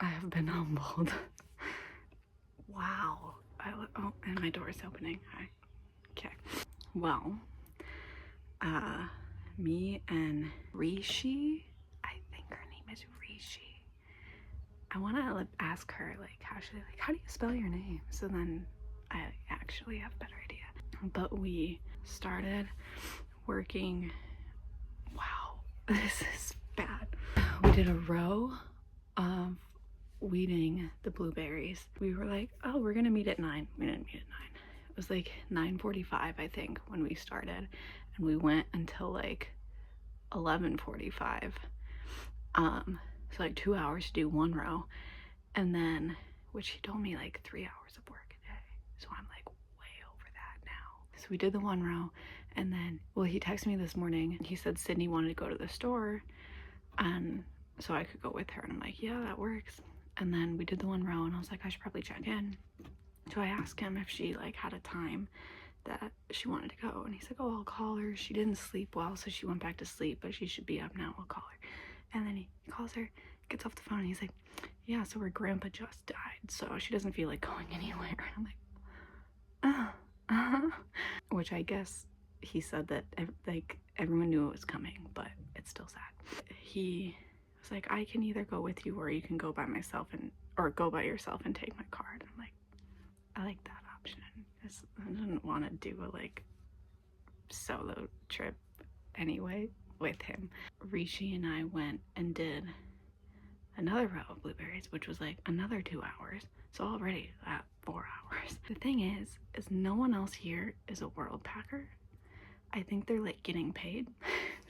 I have been humbled. Wow. Oh, and my door is opening. Hi. Okay. Well, me and Rishi, I think her name is Rishi. I want to ask her, like, how do you spell your name? So then I actually have a better idea. But we started working. Wow, this is bad. We did a row of weeding the blueberries. We were like, oh, we're gonna meet at 9. We didn't meet at 9. It was like 9:45, I think, when we started, and we went until like 11:45. So like 2 hours to do one row, and then, which he told me like 3 hours of work a day. So I'm like way over that now. So we did the one row, and then, well, he texted me this morning and he said Sydney wanted to go to the store, and so I could go with her. And I'm like, yeah, that works. And then we did the one row, and I was like, I should probably check in. So I asked him if she like had a time that she wanted to go, and he's like, oh, I'll call her. She didn't sleep well, so she went back to sleep, but she should be up now. I'll call her. And then he calls her, gets off the phone, and he's like, yeah, so her grandpa just died, so she doesn't feel like going anywhere. And I'm like, which I guess he said that like everyone knew it was coming, but it's still sad. He was like, I can either go with you or you can go by myself or go by yourself and take my card. I'm like, I like that option. I didn't want to do a like solo trip anyway with him. Rishi and I went and did another row of blueberries, which was like another 2 hours. So already at 4 hours. The thing is no one else here is a world packer. I think they're like getting paid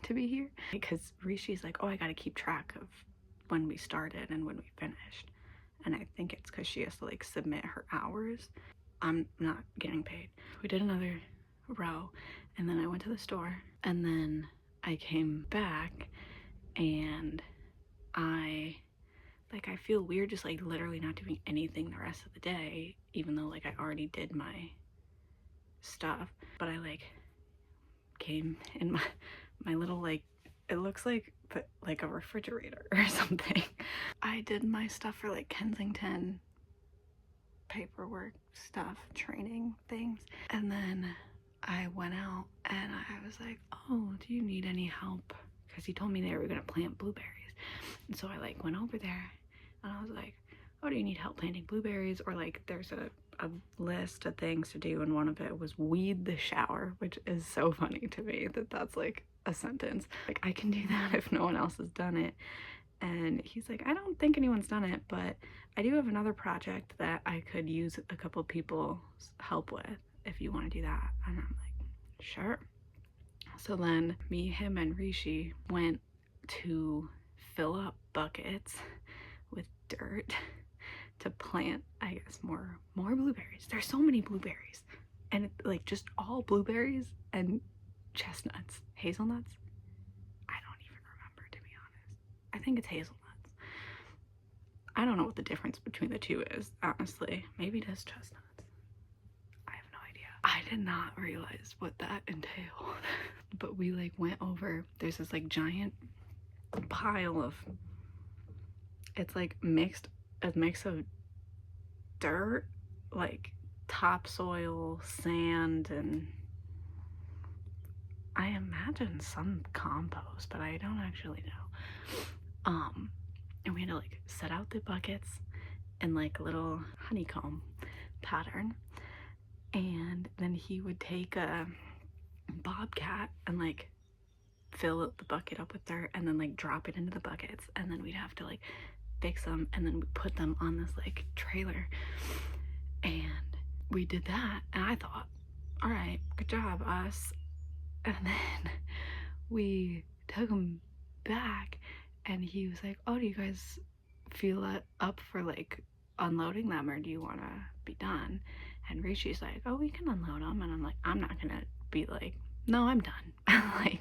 to be here, because Rishi's like, oh, I gotta keep track of when we started and when we finished. And I think it's because she has to like submit her hours. I'm not getting paid. We did another row, and then I went to the store, and then I came back, and I feel weird just like literally not doing anything the rest of the day, even though like I already did my stuff. But I like came in my little like, it looks like a refrigerator or something. I did my stuff for like Kensington paperwork stuff, training things, and then I went out and I was like, oh, do you need any help? Because he told me they were gonna plant blueberries. And so I like went over there and I was like, oh, do you need help planting blueberries? Or like there's a list of things to do, and one of it was weed the shower, which is so funny to me that that's like a sentence. Like, I can do that if no one else has done it. And he's like, I don't think anyone's done it, but I do have another project that I could use a couple people's help with if you want to do that. And I'm like, sure. So then me, him, and Rishi went to fill up buckets with dirt to plant, I guess, more blueberries. There's so many blueberries, and like just all blueberries and chestnuts, hazelnuts. I don't even remember, to be honest. I think it's hazelnuts. I don't know what the difference between the two is, honestly. Maybe it is chestnuts. I have no idea. I did not realize what that entailed. But we like went over, there's this like giant pile of, it's like a mix of dirt, like topsoil, sand, and I imagine some compost, but I don't actually know. And we had to like set out the buckets in like a little honeycomb pattern, and then he would take a bobcat and like fill the bucket up with dirt and then like drop it into the buckets, and then we'd have to like fix them, and then we put them on this like trailer. And we did that, and I thought, all right, good job, us. And then we took them back, and he was like, oh, do you guys feel up for like unloading them, or do you want to be done? And Rishi's like, oh, we can unload them. And I'm like, I'm not gonna be like, no, I'm done. Like,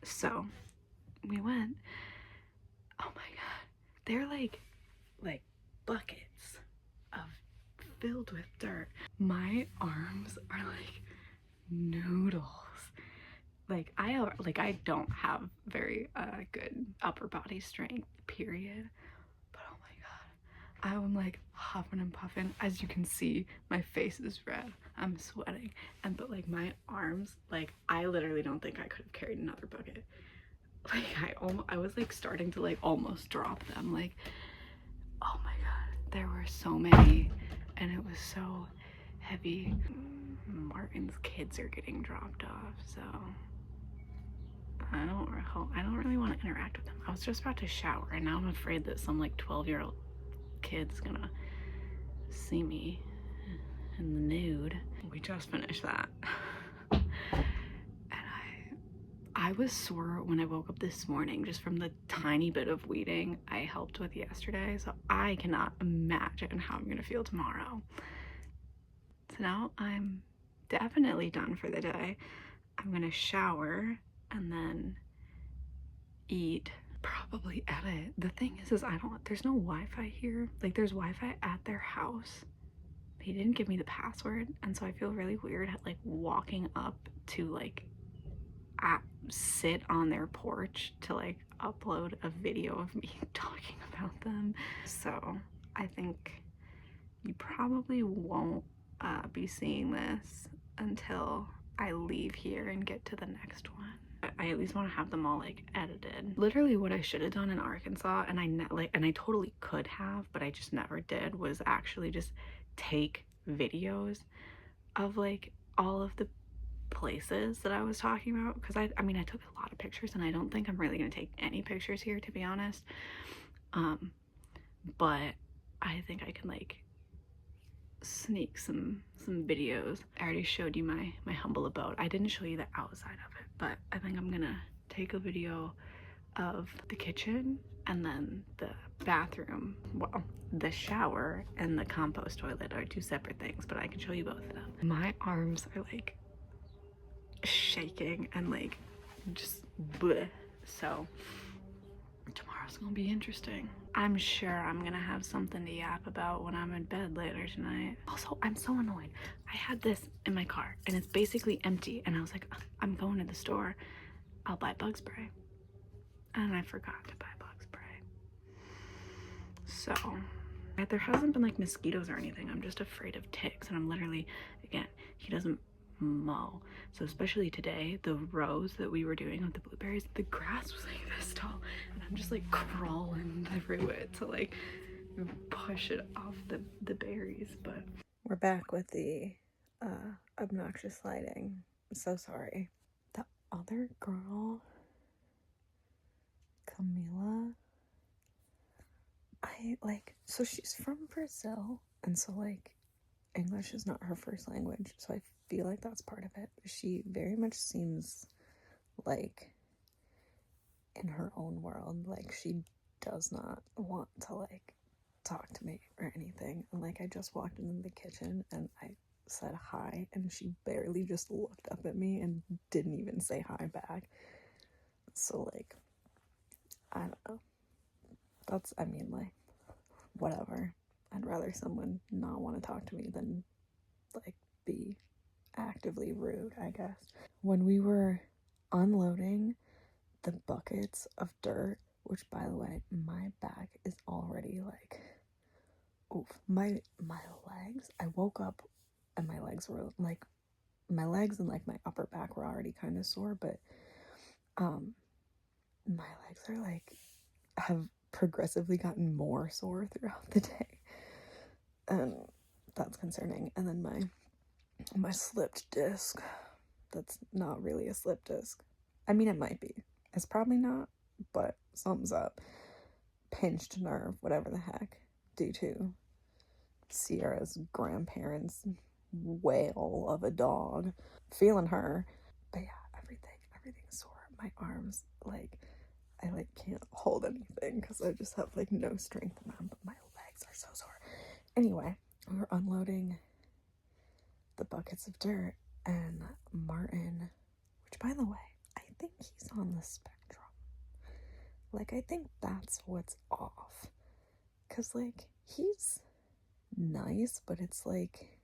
so we went. Oh my god, they're like buckets of filled with dirt. My arms are like noodles. Like I don't have very good upper body strength, period. But oh my god, I'm like huffing and puffing. As you can see, my face is red. I'm sweating. And but like my arms, like I literally don't think I could have carried another bucket. Like I was like starting to like almost drop them. Like, oh my god, there were so many and it was so heavy. Martin's kids are getting dropped off, so I don't really want to interact with them. I was just about to shower and now I'm afraid that some like 12-year-old kid's gonna see me in the nude. We just finished that. And I was sore when I woke up this morning just from the tiny bit of weeding I helped with yesterday, so I cannot imagine how I'm gonna feel tomorrow. So now I'm definitely done for the day. I'm gonna shower and then eat, probably edit. The thing is there's no Wi-Fi here. Like there's Wi-Fi at their house. He didn't give me the password, and so I feel really weird like walking up to like sit on their porch to like upload a video of me talking about them. So I think you probably won't be seeing this until I leave here and get to the next one. I at least want to have them all like edited. Literally what I should have done in Arkansas, and I totally could have, but I just never did, was actually just take videos of like all of the places that I was talking about, because I mean I took a lot of pictures and I don't think I'm really gonna take any pictures here, to be honest. But I think I can like sneak some videos. I already showed you my humble abode. I didn't show you the outside of it, but I think I'm gonna take a video of the kitchen and then the bathroom. Well, the shower and the compost toilet are two separate things, but I can show you both of them. My arms are like shaking and like just bleh. So tomorrow's gonna be interesting. I'm sure I'm gonna have something to yap about when I'm in bed later tonight. Also, I'm so annoyed. I had this in my car and it's basically empty, and I was like, I'm going to the store, I'll buy bug spray, and I forgot to buy bug spray. So there hasn't been like mosquitoes or anything. I'm just afraid of ticks, and I'm literally, again, he doesn't mow, so especially today, the rows that we were doing with the blueberries, the grass was like this tall, and I'm just like crawling through it to like push it off the berries. But we're back with the obnoxious lighting. I'm so sorry. The other girl, Camila, so she's from Brazil, and so like English is not her first language, so I feel like that's part of it. She very much seems like in her own world. Like she does not want to like talk to me or anything. And like I just walked into the kitchen and I said hi, and she barely just looked up at me and didn't even say hi back. So like, I don't know. I mean, like, whatever. I'd rather someone not want to talk to me than like be actively rude, I guess. When we were unloading the buckets of dirt, which by the way, my back is already like, oof. My legs, I woke up and my legs were like, my legs and like my upper back were already kind of sore, but my legs are like, have progressively gotten more sore throughout the day, and that's concerning. And then my slipped disc, that's not really a slip disc. I mean, it might be. It's probably not, but something's up. Pinched nerve, whatever the heck, due to Sierra's grandparents' whale of a dog. Feeling her. But yeah, everything's sore. My arms, like, I like can't hold anything because I just have like no strength in them, but my legs are so sore. Anyway, we were unloading the buckets of dirt, and Martin, which by the way, I think he's on the spectrum. Like, I think that's what's off. Cause like, he's nice, but it's like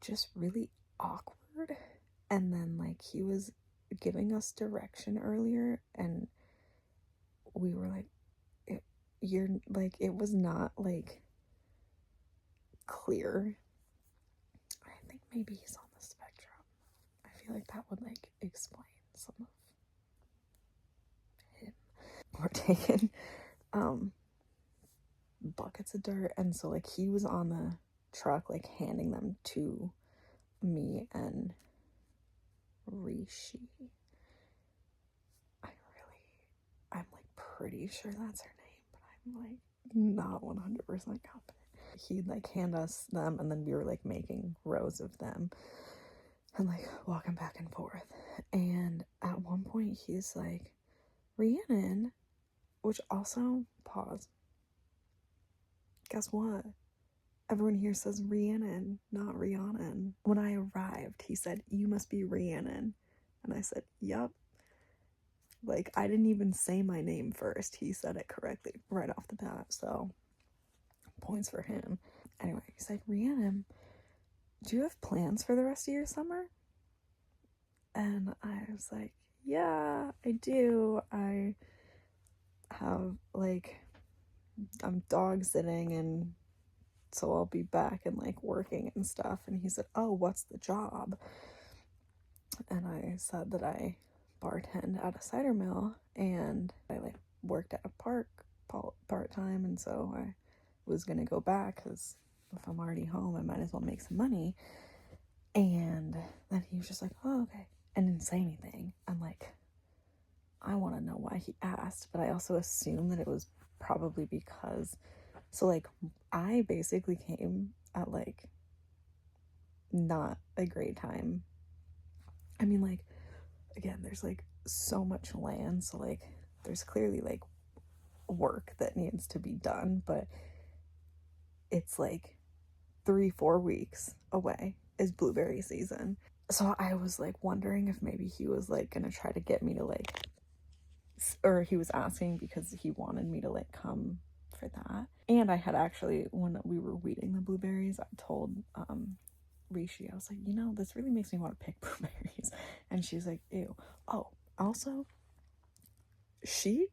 just really awkward. And then like he was giving us direction earlier, and we were like, you're like, it was not like clear. I think maybe he's on the spectrum. I feel like that would like explain some of him. We're taking buckets of dirt, and so like he was on the truck like handing them to me and Rishi. I'm like pretty sure that's her name, but I'm like not 100% confident. He'd like hand us them, and then we were like making rows of them and like walking back and forth. And at one point he's like, Rhiannon, which also, pause, guess what? Everyone here says Rhiannon, not Rhiannon. When I arrived, he said, you must be Rhiannon. And I said, yup. Like, I didn't even say my name first. He said it correctly right off the bat, so points for him. Anyway, he's like, Rhiannon, do you have plans for the rest of your summer? And I was like, yeah, I do. I have, like, I'm dog sitting, and so I'll be back and, like, working and stuff. And he said, oh, what's the job? And I said that I bartend at a cider mill, and I, like, worked at a park part-time, and so I was gonna go back, because if I'm already home, I might as well make some money. And then he was just like, oh, okay, and didn't say anything. I'm like, I want to know why he asked, but I also assume that it was probably because, so like, I basically came at like not a great time. I mean, like, again, there's like so much land, so like there's clearly like work that needs to be done, but it's like 3-4 weeks away is blueberry season. So I was like wondering if maybe he was like gonna try to get me to like, or he was asking because he wanted me to like come for that. And I had actually, when we were weeding the blueberries, I told Rishi, I was like, you know, this really makes me want to pick blueberries. And she's like, ew. Oh, also, she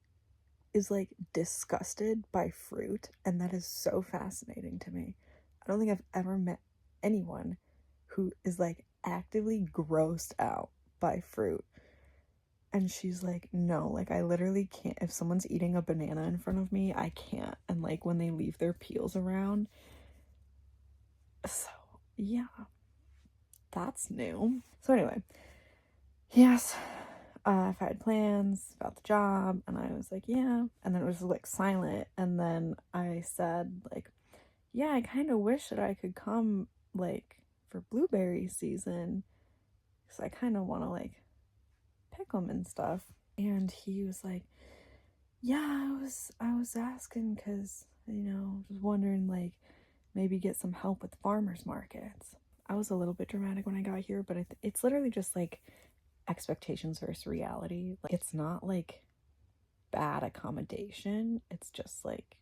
is like disgusted by fruit, and that is so fascinating to me. I don't think I've ever met anyone who is like actively grossed out by fruit. And she's like, no, like I literally can't. If someone's eating a banana in front of me, I can't. And like when they leave their peels around. So yeah, that's new. So anyway, yes, if I had plans about the job, and I was like, yeah. And then it was like silent. And then I said, like, yeah, I kind of wish that I could come like for blueberry season, because I kind of want to like pick them and stuff. And he was like, yeah, I was asking because, you know, just wondering like maybe get some help with farmers markets. I was a little bit dramatic when I got here, but it's literally just like expectations versus reality. Like, it's not like bad accommodation, it's just like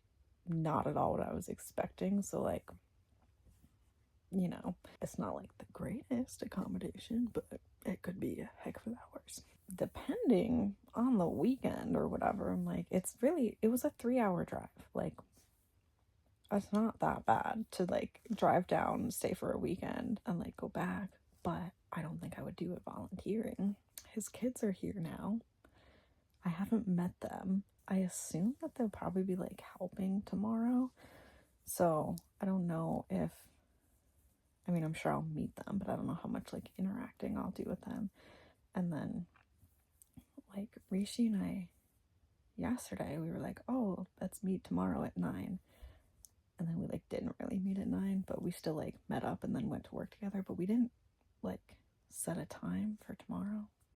not at all what I was expecting. So like, you know, it's not like the greatest accommodation, but it could be a heck of a lot worse. Depending on the weekend or whatever, I'm like, it was a 3-hour drive. Like, it's not that bad to like drive down, stay for a weekend, and like go back. But I don't think I would do it volunteering. His kids are here now. I haven't met them. I assume that they'll probably be like helping tomorrow. So I don't know if, I mean, I'm sure I'll meet them, but I don't know how much like interacting I'll do with them. And then like Rishi and I, yesterday, we were like, oh, let's meet tomorrow at 9. And then we like didn't really meet at 9, but we still like met up and then went to work together. But we didn't like set a time for tomorrow.